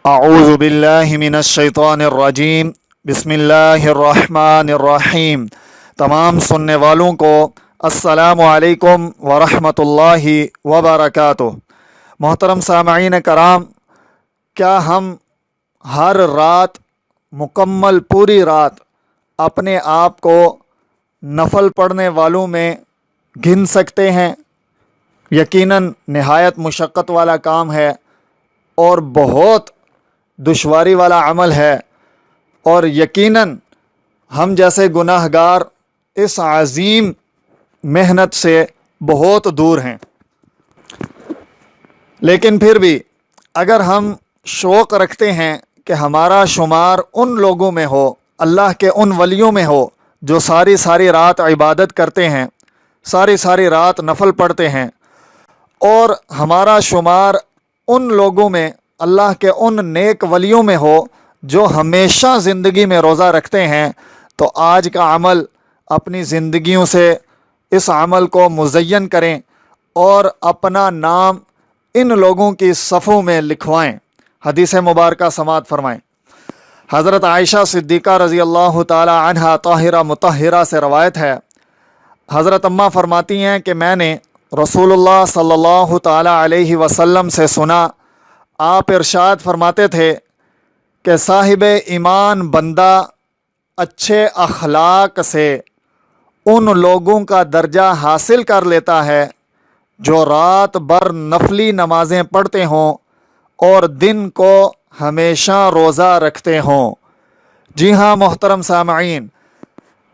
اعوذ باللہ من الشیطان الرجیم بسم اللہ الرحمن الرحیم۔ تمام سننے والوں کو السلام علیکم ورحمۃ اللہ وبرکاتہ۔ محترم سامعین کرام، کیا ہم ہر رات مکمل پوری رات اپنے آپ کو نفل پڑھنے والوں میں گن سکتے ہیں؟ یقیناً نہایت مشقت والا کام ہے اور بہت دشواری والا عمل ہے، اور یقیناً ہم جیسے گناہ گار اس عظیم محنت سے بہت دور ہیں۔ لیکن پھر بھی اگر ہم شوق رکھتے ہیں کہ ہمارا شمار ان لوگوں میں ہو، اللہ کے ان ولیوں میں ہو جو ساری ساری رات عبادت کرتے ہیں، ساری ساری رات نفل پڑھتے ہیں، اور ہمارا شمار ان لوگوں میں، اللہ کے ان نیک ولیوں میں ہو جو ہمیشہ زندگی میں روزہ رکھتے ہیں، تو آج کا عمل اپنی زندگیوں سے اس عمل کو مزین کریں اور اپنا نام ان لوگوں کی صفوں میں لکھوائیں۔ حدیث مبارکہ سماعت فرمائیں۔ حضرت عائشہ صدیقہ رضی اللہ تعالی عنہا طاہرہ مطہرہ سے روایت ہے، حضرت اماں فرماتی ہیں کہ میں نے رسول اللہ صلی اللہ تعالی علیہ وسلم سے سنا، آپ ارشاد فرماتے تھے کہ صاحب ایمان بندہ اچھے اخلاق سے ان لوگوں کا درجہ حاصل کر لیتا ہے جو رات بھر نفلی نمازیں پڑھتے ہوں اور دن کو ہمیشہ روزہ رکھتے ہوں۔ جی ہاں محترم سامعین،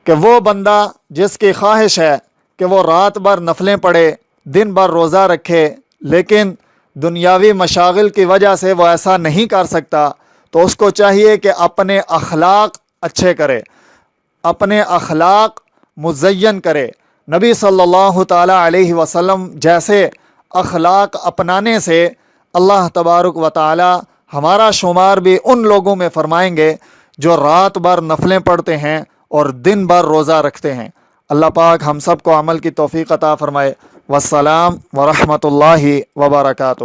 کہ وہ بندہ جس کی خواہش ہے کہ وہ رات بھر نفلیں پڑھے، دن بھر روزہ رکھے، لیکن دنیاوی مشاغل کی وجہ سے وہ ایسا نہیں کر سکتا، تو اس کو چاہیے کہ اپنے اخلاق اچھے کرے، اپنے اخلاق مزین کرے۔ نبی صلی اللہ تعالی علیہ وسلم جیسے اخلاق اپنانے سے اللہ تبارک و تعالی ہمارا شمار بھی ان لوگوں میں فرمائیں گے جو رات بھر نفلیں پڑھتے ہیں اور دن بھر روزہ رکھتے ہیں۔ اللہ پاک ہم سب کو عمل کی توفیق عطا فرمائے۔ والسلام ورحمۃ اللہ وبرکاتہ۔